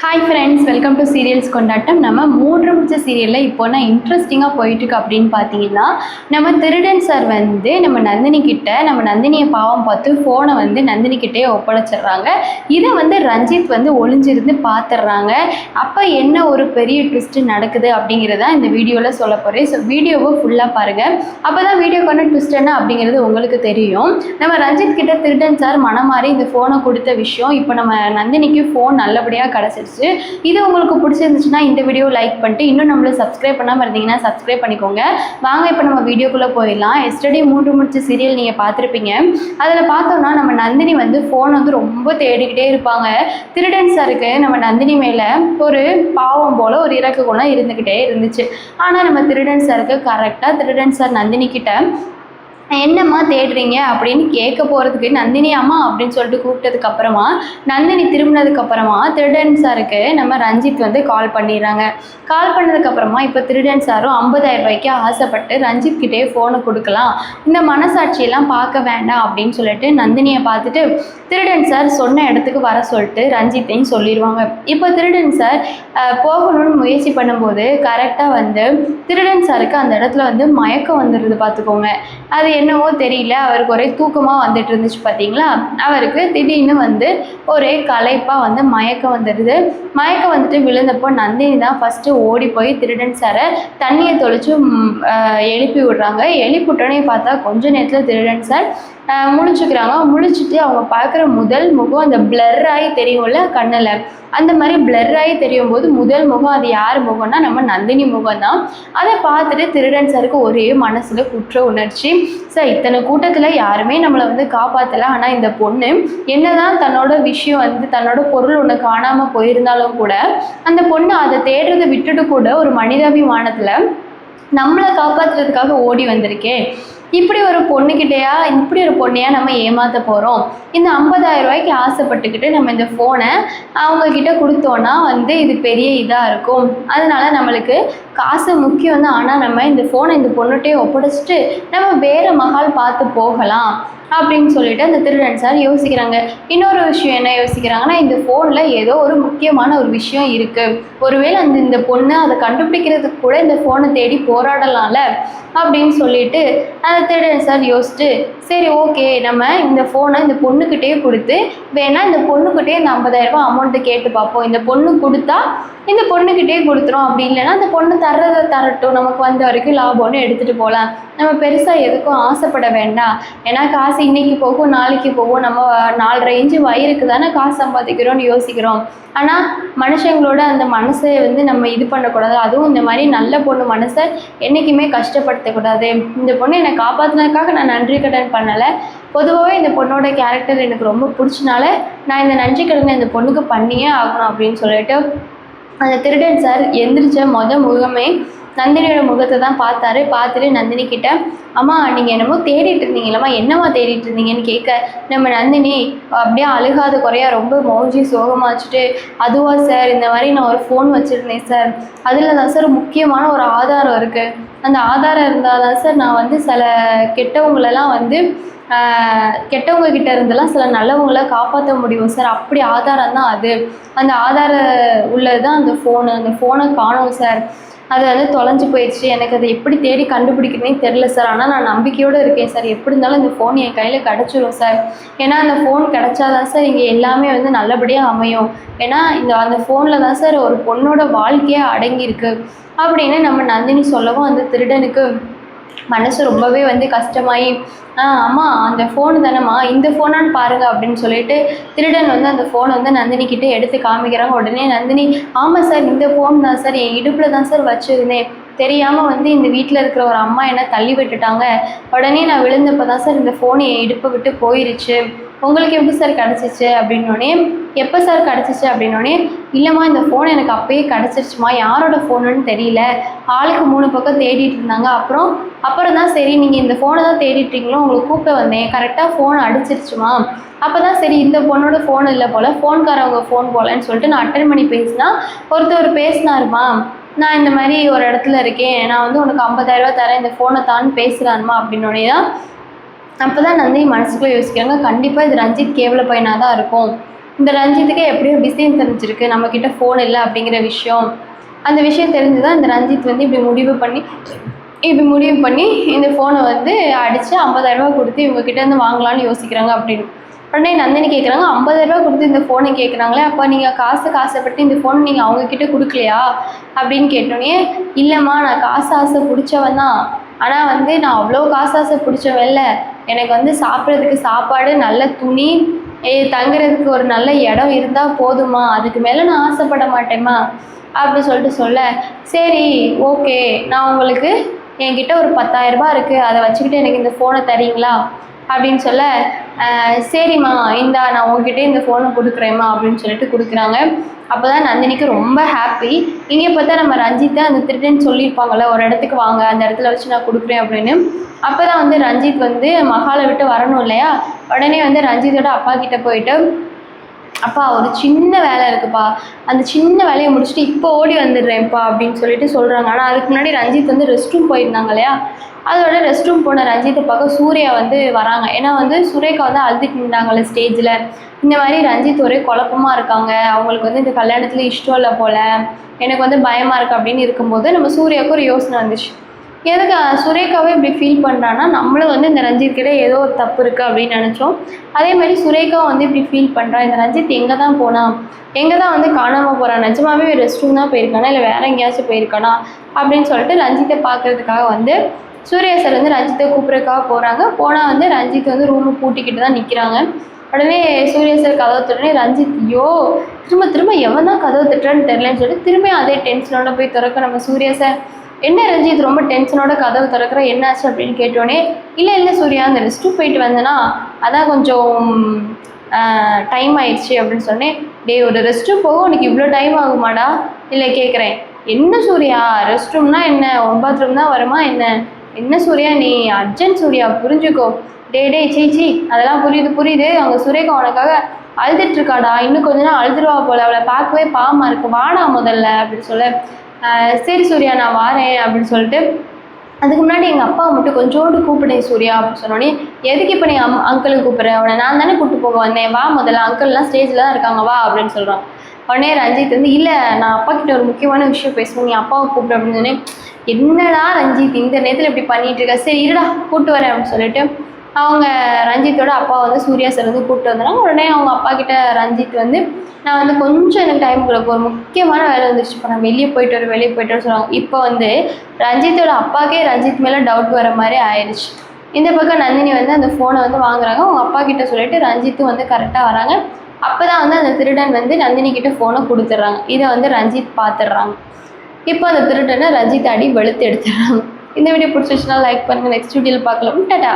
Hi friends, welcome to serials கொண்டாட்டம். நம்ம மூன்று முடிச்ச சீரியலில் இப்போ நான் இன்ட்ரெஸ்டிங்காக போயிட்டுருக்கு அப்படின்னு பார்த்தீங்கன்னா, நம்ம திருடன் சார் வந்து நம்ம நந்தினி கிட்ட நம்ம நந்தினியை பாவம் பார்த்து ஃபோனை வந்து நந்தினி கிட்டே ஒப்படைச்சிடுறாங்க. இதை வந்து ரஞ்சித் வந்து ஒளிஞ்சிருந்து பார்த்துடுறாங்க. அப்போ என்ன ஒரு பெரிய ட்விஸ்ட்டு நடக்குது அப்படிங்கிறத இந்த வீடியோவில் சொல்ல போகிறேன். ஸோ வீடியோவை ஃபுல்லாக பாருங்கள். அப்போ தான் வீடியோக்கான ட்விஸ்ட் என்ன அப்படிங்கிறது உங்களுக்கு தெரியும். நம்ம ரஞ்சித் கிட்ட திருடன் சார் மனமாறி இந்த ஃபோனை கொடுத்த விஷயம் இப்போ நம்ம நந்தினிக்கு ஃபோன் நல்லபடியாக கிடச்சிருச்சு. இது உங்களுக்கு பிடிச்சிருந்துச்சுன்னா இந்த வீடியோ லைக் பண்ணிட்டு இன்னும் நம்மளை சப்ஸ்கிரைப் பண்ணாமல் இருந்தீங்கன்னா சப்ஸ்கிரைப் பண்ணிக்கோங்க. வாங்க இப்போ நம்ம வீடியோக்குள்ளே போயிடலாம். எஸ்டர்டே மூன்று முடிச்ச சீரியல் நீங்கள் பார்த்துருப்பீங்க. அதில் பார்த்தோன்னா நம்ம நந்தினி வந்து ஃபோன் வந்து ரொம்ப தேடிக்கிட்டே இருப்பாங்க. திருடன் சாருக்கு நம்ம நந்தினி மேலே ஒரு பாவம் போல் ஒரு இறக்க குணம் இருந்துக்கிட்டே இருந்துச்சு. ஆனால் நம்ம திருடன் சாருக்கு கரெக்டாக திருடன் சார் நந்தினி கிட்ட என்னம்மா தேடுறீங்க அப்படின்னு கேட்க போகிறதுக்கு நந்தினி அம்மா அப்படின்னு சொல்லிட்டு கூப்பிட்டதுக்கப்புறமா நந்தினி திரும்பினதுக்கப்புறமா திருடன் சாருக்கு நம்ம ரஞ்சித் வந்து கால் பண்ணிடுறாங்க. கால் பண்ணதுக்கப்புறமா இப்போ திருடன் சாரும் 50,000 ரூபாய்க்கு ஆசைப்பட்டு ரஞ்சித் கிட்டே ஃபோனை கொடுக்கலாம், இந்த மனசாட்சியெல்லாம் பார்க்க வேண்டாம் அப்படின்னு சொல்லிட்டு நந்தினியை பார்த்துட்டு திருடன் சார் சொன்ன இடத்துக்கு வர சொல்லிட்டு ரஞ்சித்தையும் சொல்லிடுவாங்க. இப்போ திருடன் சார் போகணும்னு முயற்சி பண்ணும்போது கரெக்டாக வந்து திருடன் சாருக்கு அந்த இடத்துல வந்து மயக்கம் வந்துடுது. பார்த்துக்கோங்க, அது என்னவோ தெரியல, அவருக்கு ஒரே தூக்கமாக வந்துட்டு இருந்துச்சு. பார்த்தீங்களா, அவருக்கு திடீர்னு வந்து ஒரே களைப்பாக வந்து மயக்கம் வந்துடுது. மயக்கம் வந்துட்டு விழுந்தப்போ நந்தினி தான் ஃபஸ்ட்டு ஓடி போய் திருடன் சாரை தண்ணியை தொளிச்சு எழுப்பி விடுறாங்க. எழுப்பிவிட்டோன்னே பார்த்தா கொஞ்ச நேரத்தில் திருடன் சார் முழிச்சுக்கிறாங்க. முழிச்சுட்டு அவங்க பார்க்குற முதல் முகம் அந்த பிளர் ஆகி தெரியும்ல கண்ணில், அந்த மாதிரி பிளர் ஆகி தெரியும் போது முதல் முகம் அது யார் முகம்னா நம்ம நந்தினி முகம் தான். அதை பார்த்துட்டு திருடன் சாருக்கு ஒரே மனசில் குற்ற உணர்ச்சி. சார், இத்தனை கூட்டத்தில் யாருமே நம்மளை வந்து காப்பாற்றலை, ஆனால் இந்த பொண்ணு என்னதான் தன்னோட விஷயம் வந்து தன்னோட பொருள் ஒன்று காணாமல் போயிருந்தாலும் கூட அந்த பொண்ணு அதை தேடுறதை விட்டுட்டு கூட ஒரு மனிதாபிமானத்தில் நம்மளை காப்பாற்றுறதுக்காக ஓடி வந்திருக்கேன். இப்படி ஒரு பொண்ணையா நம்ம ஏமாற்ற போகிறோம்? இந்த 50,000 ரூபாய்க்கு ஆசைப்பட்டுக்கிட்டு நம்ம இந்த ஃபோனை அவங்கக்கிட்ட கொடுத்தோன்னா வந்து இது பெரிய இதாக இருக்கும். அதனால நம்மளுக்கு காசு முக்கியம் தான், ஆனால் நம்ம இந்த ஃபோனை இந்த பொண்ணுகிட்டே ஒப்படைச்சிட்டு நம்ம வேறு மகால் பார்த்து போகலாம் அப்படின்னு சொல்லிட்டு அந்த திருடன் சார் யோசிக்கிறாங்க. இன்னொரு விஷயம் என்ன யோசிக்கிறாங்கன்னா, இந்த ஃபோனில் ஏதோ ஒரு முக்கியமான ஒரு விஷயம் இருக்குது, ஒருவேளை இந்த பொண்ணு அதை கண்டுபிடிக்கிறதுக்கு கூட இந்த ஃபோனை தேடி போராடலாம்ல அப்படின்னு சொல்லிட்டு அந்த திருடன் சார் யோசிச்சுட்டு சரி ஓகே, நம்ம இந்த ஃபோனை இந்த பொண்ணுக்கிட்டே கொடுத்து வேணால் இந்த பொண்ணுக்கிட்டே இந்த 50,000 ரூபாய் அமௌண்ட்டு கேட்டு பார்ப்போம். இந்த பொண்ணு கொடுத்தா இந்த பொண்ணுக்கிட்டே கொடுத்துரும், அப்படி இல்லைன்னா அந்த பொண்ணு தர்றதை தரட்டும், நமக்கு வந்த வரைக்கும் லாபம்னு எடுத்துகிட்டு போகலாம். நம்ம பெருசாக எதுக்கும் ஆசைப்பட வேண்டாம். ஏன்னா காசு இன்றைக்கி போகும் நாளைக்கு போகும், நம்ம 4.5 இன்ச்சு வயிறுக்கு தானே காசு சம்பாதிக்கிறோன்னு யோசிக்கிறோம். ஆனால் மனுஷங்களோட அந்த மனசை வந்து நம்ம இது பண்ணக்கூடாது. அதுவும் இந்த மாதிரி நல்ல பொண்ணு மனசை என்றைக்குமே கஷ்டப்படுத்தக்கூடாது. இந்த பொண்ணு என்னை காப்பாற்றினதுக்காக நான் நன்றி கடன் பண்ணலை. பொதுவாகவே இந்த பொண்ணோட கேரக்டர் எனக்கு ரொம்ப பிடிச்சனால நான் இந்த நன்றி கடனை இந்த பொண்ணுக்கு பண்ணியே ஆகணும் அப்படின்னு சொல்லிட்டு அந்த திருடன் சார் எந்திரிச்ச முகமே நந்தினியோட முகத்தை தான் பார்த்தாரு. பார்த்துட்டு நந்தினி கிட்ட, அம்மா நீங்கள் என்னமோ தேடிட்டு இருந்தீங்களம்மா, என்னம்மா தேடிட்டு இருந்தீங்கன்னு கேட்க நம்ம நந்தினி அப்படியே அழுகாத குறையா ரொம்ப மௌஞ்சி சோகமாச்சுட்டு, அதுவா சார், இந்த மாதிரி நான் ஒரு ஃபோன் வச்சுருந்தேன் சார், அதில் தான் சார் முக்கியமான ஒரு ஆதாரம் இருக்குது, அந்த ஆதாரம் இருந்தால் தான் சார் நான் வந்து சில கெட்டவங்களெல்லாம் வந்து கெட்டவங்க கிட்ட இருந்தெல்லாம் சில நல்லவங்களை காப்பாற்ற முடியும் சார், அப்படி ஆதாரம் தான் அது, அந்த ஆதாரம் உள்ளது தான் அந்த ஃபோனை காணோம் சார், அது வந்து தொலைஞ்சு போயிடுச்சு, எனக்கு அதை எப்படி தேடி கண்டுபிடிக்கிறேனே தெரில சார், ஆனால் நான் நம்பிக்கையோடு இருக்கேன் சார், எப்படி இருந்தாலும் இந்த ஃபோன் என் கையில் கிடச்சிரும் சார், ஏன்னா அந்த ஃபோன் கிடச்சாதான் சார் இங்கே எல்லாமே வந்து நல்லபடியாக அமையும், ஏன்னா அந்த ஃபோனில் தான் சார் ஒரு பொண்ணோட வாழ்க்கையே அடங்கியிருக்கு அப்படின்னு நம்ம நந்தினி சொல்லவும் அந்த திருடனுக்கு மனசு ரொம்பவே வந்து கஷ்டமாயி, அம்மா அந்த ஃபோனு தானேம்மா, இந்த ஃபோனான்னு பாருங்கள் அப்படின்னு சொல்லிட்டு திருடன் வந்து அந்த ஃபோனை வந்து நந்தினிக்கிட்டே எடுத்து காமிக்கிறாங்க. உடனே நந்தினி, ஆமாம் சார் இந்த ஃபோன் தான் சார், என் இடுப்பில் தான் சார் வச்சுருந்தேன், தெரியாமல் வந்து இந்த வீட்டில் இருக்கிற ஒரு அம்மா என்னை தள்ளி விட்டுட்டாங்க, உடனே நான் விழுந்தப்போ தான் சார் இந்த ஃபோன் என் இடுப்பை விட்டு போயிருச்சு, உங்களுக்கு எப்படி சார் கிடச்சிச்சு அப்படின்னோடனே, எப்போ சார் கிடச்சிச்சு அப்படின்னோடனே, இல்லைம்மா இந்த ஃபோன் எனக்கு அப்போயே கிடச்சிருச்சுமா, யாரோட ஃபோனுன்னு தெரியல, ஆளுக்கு 3 பக்கம் தேடிட்டு இருந்தாங்க, அப்புறம் தான் சரி நீங்கள் இந்த ஃபோனை தான் தேடிட்டீங்களோ உங்களுக்கு கூப்பிட்டு வந்தேன், கரெக்டாக ஃபோன் அடிச்சிருச்சுமா, அப்போ தான் சரி இந்த பொண்ணோட ஃபோன் இல்லை போல், ஃபோன்காரவங்க ஃபோன் போலன்னு சொல்லிட்டு நான் அட்டன் பண்ணி பேசினா ஒருத்தர் பேசினாருமா, நான் இந்த மாதிரி ஒரு இடத்துல இருக்கேன், நான் வந்து உனக்கு 50,000 ரூபா தரேன், இந்த ஃபோனை தான் பேசுகிறான்மா அப்படின்னோடனே தான் அப்போ தான் நந்தினி மனசுக்குள்ளே யோசிக்கிறாங்க, கண்டிப்பாக இது ரஞ்சித் கேவல பையனாக தான் இருக்கும், இந்த ரஞ்சித்துக்கு எப்படியோ விஷயம் தெரிஞ்சிருக்கு, நம்மக்கிட்ட ஃபோன் இல்லை அப்படிங்கிற விஷயம். அந்த விஷயம் தெரிஞ்சு தான் இந்த ரஞ்சித் வந்து இப்படி முடிவு பண்ணி இந்த ஃபோனை வந்து அடித்து 50,000 ரூபா கொடுத்து இவங்ககிட்டேருந்து வாங்கலான்னு யோசிக்கிறாங்க அப்படின்னு. உடனே நந்தினி கேட்குறாங்க, 50,000 ரூபா கொடுத்து இந்த ஃபோனை கேட்குறாங்களே, அப்போ நீங்கள் காசுப்பட்டு இந்த ஃபோன் நீங்கள் அவங்கக்கிட்ட கொடுக்கலையா அப்படின்னு கேட்டோன்னே, இல்லைம்மா நான் ஆசை பிடிச்சவன் தான், ஆனால் வந்து நான் அவ்வளோ ஆசை பிடிச்சவன் இல்லை, எனக்கு வந்து சாப்பிட்றதுக்கு சாப்பாடு, நல்ல துணி, தங்குறதுக்கு ஒரு நல்ல இடம் இருந்தால் போதுமா, அதுக்கு மேலே நான் ஆசைப்பட மாட்டேம்மா அப்படி சொல்ல, சரி ஓகே, நான் உங்களுக்கு என்கிட்ட ஒரு 10,000 ரூபா இருக்குது, அதை வச்சுக்கிட்டு எனக்கு இந்த ஃபோனை தரீங்களா அப்படின்னு சொல்ல, சரிம்மா இந்தா நான் உங்ககிட்டே இந்த ஃபோனை கொடுக்குறேம்மா அப்படின்னு சொல்லிட்டு கொடுக்குறாங்க. அப்போ தான் நந்தினிக்கு ரொம்ப ஹாப்பி. இங்கே பார்த்தா நம்ம ரஞ்சித்தை அந்த திருடன்னு சொல்லியிருப்பாங்கள்ல, ஒரு இடத்துக்கு வாங்க, அந்த இடத்துல வச்சு நான் கொடுக்குறேன் அப்படின்னு. அப்போ தான் வந்து ரஞ்சித் வந்து மகாலை விட்டு வரணும் இல்லையா, உடனே வந்து ரஞ்சித்தோட அப்பா கிட்டே போயிட்டு, அப்பா ஒரு சின்ன வேலை இருக்குப்பா, அந்த சின்ன வேலையை முடிச்சுட்டு இப்போ ஓடி வந்துடுறேன்ப்பா அப்படின்னு சொல்லிட்டு சொல்கிறாங்க. ஆனால் அதுக்கு முன்னாடி ரஞ்சித் வந்து ரெஸ்ட் ரூம் போயிருந்தாங்க இல்லையா, அதோட ரெஸ்ட் ரூம் போன ரஞ்சித்தை பார்க்க சூர்யா வந்து வராங்க. ஏன்னா வந்து சுரேகா வந்து அழுதுட்டு இருந்தாங்கள்ல ஸ்டேஜில், இந்த மாதிரி ரஞ்சித் ஒரே குழப்பமாக இருக்காங்க, அவங்களுக்கு வந்து இந்த கல்யாணத்தில் இஷ்டம் இல்லை போல், எனக்கு வந்து பயமாக இருக்குது அப்படின்னு இருக்கும்போது நம்ம சூர்யாவுக்கு ஒரு யோசனை வந்துச்சு. எதுக்கு சுரேகாவே இப்படி ஃபீல் பண்ணுறான்னா, நம்மளும் வந்து இந்த ரஞ்சித் கிட்ட ஏதோ ஒரு தப்பு இருக்குது அப்படின்னு நினச்சோம். அதே மாதிரி சுரேகாவும் வந்து இப்படி ஃபீல் பண்ணுறா, இந்த ரஞ்சித் எங்கே தான் போனான், எங்கே தான் வந்து காணாமல் போகிறான், நிஜமாவே ரெஸ்ட் ரூம் தான் போயிருக்கானா இல்லை வேறு எங்கேயாச்சும் போயிருக்கானா அப்படின்னு சொல்லிட்டு ரஞ்சித்தை பார்க்குறதுக்காக வந்து சூர்யா சார் வந்து ரஞ்சித்தை கூப்பிட்றதுக்காக போகிறாங்க. போனால் வந்து ரஞ்சித் வந்து ரூமை பூட்டிக்கிட்டு தான் நிற்கிறாங்க. உடனே சூர்யா சார் கதவை தட்டுறனே ரஞ்சித், ஐயோ திரும்ப எவன் தான் கதவை தட்டுறான்னு தெரிலன்னு சொல்லிட்டு திரும்பி அதே டென்ஷனோட போய் திறக்க நம்ம சூர்யா சார், என்ன ரஞ்சித் ரொம்ப டென்ஷனோட கதவு திறக்கிற, என்னாச்சு அப்படின்னு கேட்டோன்னே, இல்லை சூர்யா அந்த ரெஸ்ட் ரூம் போயிட்டு வந்தேன்னா அதான் கொஞ்சம் டைம் ஆயிடுச்சு அப்படின்னு சொன்னேன். ஒரு ரெஸ்ட் ரூம் போக உனக்கு இவ்வளோ டைம் ஆகுமாடா, இல்லை கேட்குறேன், என்ன சூர்யா ரெஸ்ட் ரூம்னா என்ன, 9 ரூம் தான் வருமா என்ன சூர்யா நீ அர்ஜென்ட் சூர்யா புரிஞ்சுக்கோ, சீ அதெல்லாம் புரியுது, அவங்க சுரேகா உனக்காக அழுதுட்டுருக்காடா, இன்னும் கொஞ்ச நாள் அழுதுருவா போல், அவளை பார்க்கவே பாவமாக இருக்கு, வாடா முதல்ல அப்படின்னு சொல்ல, சரி சூர்யா நான் வாரேன் அப்படின்னு சொல்லிட்டு, அதுக்கு முன்னாடி எங்கள் அப்பாவை மட்டும் கொஞ்சோண்டு கூப்பிட்டேன் சூர்யா அப்படின்னு சொன்னோடனே, எதுக்கு இப்போ நீ அங்கிளுக்கு கூப்பிட்றேன், அவனை நான் தானே கூப்பிட்டு போக வந்தேன், வா முதல்ல அங்கிள்லாம் ஸ்டேஜில் தான் இருக்காங்க வா அப்படின்னு சொல்கிறான். உடனே ரஞ்சித் வந்து, இல்லை நான் அப்பா கிட்ட ஒரு முக்கியமான விஷயம் பேசணும், நீ அப்பாவை கூப்பிடு அப்படின்னு சொன்னேன். என்னடா ரஞ்சித் இந்த நேரத்தில் இப்படி பண்ணிட்டு இருக்க, சரி இருடா கூப்பிட்டு வரேன் அப்படின்னு சொல்லிட்டு அவங்க ரஞ்சித்தோட அப்பா வந்து சூர்யா சார் வந்து கூப்பிட்டு வந்துடுறாங்க. உடனே அவங்க அப்பா கிட்ட ரஞ்சித் வந்து, நான் வந்து கொஞ்சம் எனக்கு டைம் கொடுக்க ஒரு முக்கியமான வேலை வந்துருச்சு, இப்போ நான் வெளியே போயிட்டு வரேன் சொல்லுவாங்க. இப்போ வந்து ரஞ்சித்தோட அப்பாக்கே ரஞ்சித் மேலே டவுட் வர மாதிரி ஆயிடுச்சு. இந்த பக்கம் நந்தினி வந்து அந்த ஃபோனை வந்து வாங்குறாங்க. அவங்க அப்பா கிட்ட சொல்லிட்டு ரஞ்சித்தும் வந்து கரெக்டாக வராங்க. அப்போ தான் வந்து அந்த திருடன் வந்து நந்தினி கிட்ட ஃபோனை கொடுத்துட்றாங்க. இதை வந்து ரஞ்சித் பார்த்துடுறாங்க. இப்போ அந்த திருடனை ரஞ்சித் அடி வெளுத்து எடுத்துடுறாங்க. இந்த வீடியோ பிடிச்சிச்சுன்னா லைக் பண்ணுங்கள். நெக்ஸ்ட் வீடியோவில் பார்க்கலாம். டாடா.